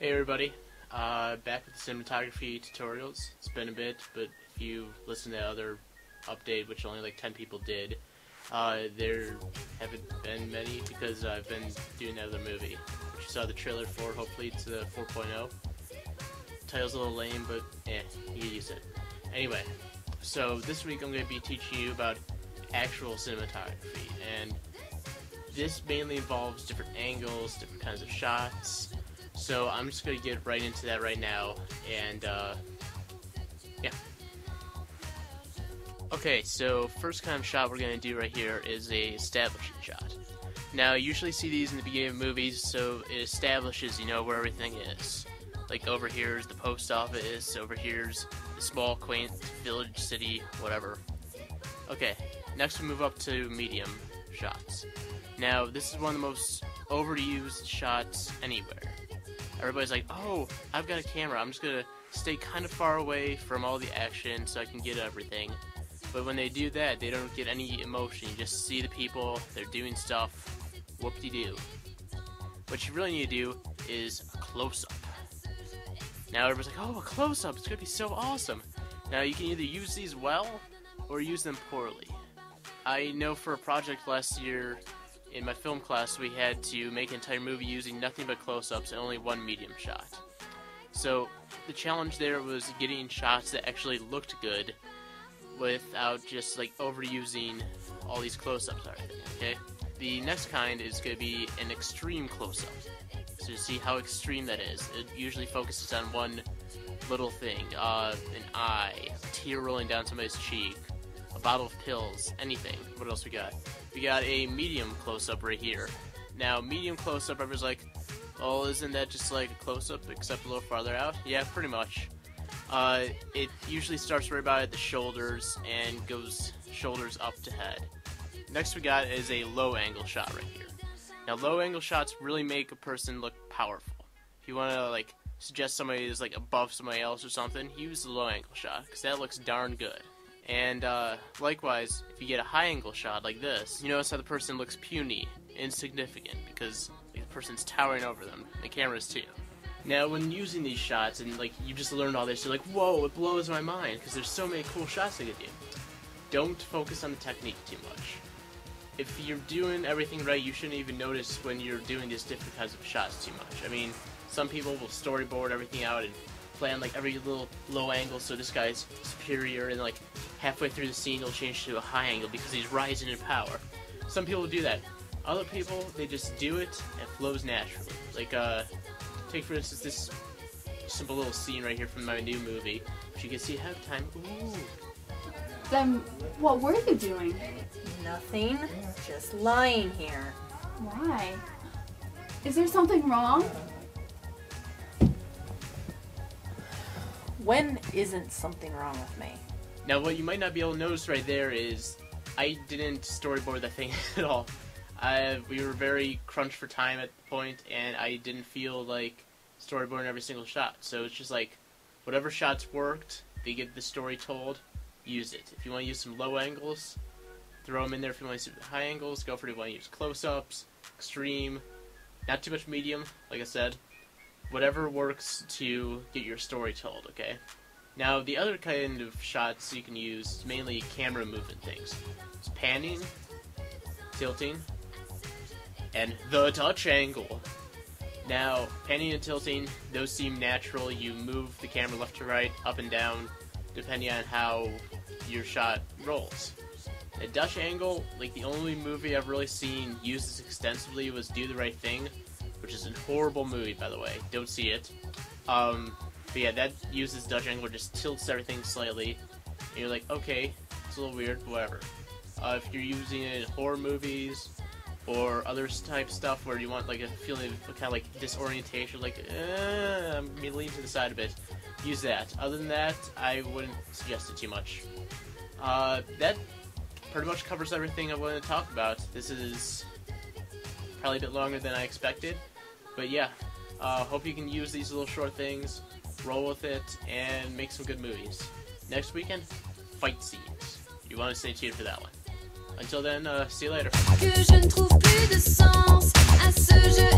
Hey everybody, back with the cinematography tutorials. It's been a bit, but if you listen to the other update, which only like 10 people did, there haven't been many because I've been doing another movie, which you saw the trailer for. Hopefully it's the 4.0. Title's a little lame, but you can use it. Anyway, so this week I'm going to be teaching you about actual cinematography, and this mainly involves different angles, different kinds of shots. So I'm just going to get right into that right now, and yeah. Okay, so first kind of shot we're going to do right here is a establishing shot. Now, you usually see these in the beginning of movies, so it establishes, you know, where everything is. Like over here's the post office, over here's the small, quaint village, city, whatever. Okay, next we move up to medium shots. Now, this is one of the most overused shots anywhere. Everybody's like, oh, I've got a camera, I'm just going to stay kind of far away from all the action so I can get everything. But when they do that, they don't get any emotion. You just see the people, they're doing stuff, whoop-de-doo. What you really need to do is a close-up. Now everybody's like, oh, a close-up, it's going to be so awesome. Now you can either use these well, or use them poorly. I know for a project last year, in my film class, we had to make an entire movie using nothing but close-ups and only one medium shot. So the challenge there was getting shots that actually looked good without just like overusing all these close-ups. Okay. The next kind is going to be an extreme close-up. So to see how extreme that is, it usually focuses on one little thing, an eye, a tear rolling down somebody's cheek, a bottle of pills, anything. What else we got? We got a medium close-up right here. Now, medium close-up, everyone's like, oh, isn't that just like a close-up except a little farther out? Yeah, pretty much. It usually starts right about at the shoulders and goes shoulders up to head. Next we got is a low-angle shot right here. Now, low-angle shots really make a person look powerful. If you want to, like, suggest somebody is, like, above somebody else or something, use the low-angle shot, because that looks darn good. And likewise, if you get a high-angle shot like this, you notice how the person looks puny, insignificant, because like, the person's towering over them. The camera's too. Now, when using these shots, and like you just learned all this, you're like, whoa, it blows my mind, because there's so many cool shots they could do. Don't focus on the technique too much. If you're doing everything right, you shouldn't even notice when you're doing these different kinds of shots too much. I mean, some people will storyboard everything out and plan like every little low angle, so this guy's superior, and like halfway through the scene he'll change to a high angle because he's rising in power. Some people do that. Other people, they just do it and it flows naturally. Like take for instance this simple little scene right here from my new movie, which you can see ahead of time. Ooh. Then what were you doing? Nothing, just lying here. Why? Is there something wrong? When isn't something wrong with me? Now, what you might not be able to notice right there is I didn't storyboard the thing at all. We were very crunched for time at the point, and I didn't feel like storyboarding every single shot. So it's just like, whatever shots worked, they get the story told, use it. If you want to use some low angles, throw them in there. If you want to use high angles, go for it. If you want to use close-ups, extreme, not too much medium, like I said. Whatever works to get your story told, okay? Now, the other kind of shots you can use is mainly camera movement things. It's panning, tilting, and the touch angle. Now, panning and tilting, those seem natural. You move the camera left to right, up and down, depending on how your shot rolls. A Dutch angle, like the only movie I've really seen use this extensively was Do the Right Thing, which is a horrible movie, by the way. Don't see it. But yeah, that uses Dutch angle, just tilts everything slightly, and you're like, okay, it's a little weird, whatever. If you're using it in horror movies or other type stuff where you want like a feeling of kind of like disorientation, like I'm gonna lean to the side a bit, use that. Other than that, I wouldn't suggest it too much. That pretty much covers everything I wanted to talk about. This is probably a bit longer than I expected, but yeah, hope you can use these little short things, roll with it, and make some good movies. Next weekend, fight scenes. You want to stay tuned for that one. Until then, see you later. Que je ne trouve plus de sens à ce jeu.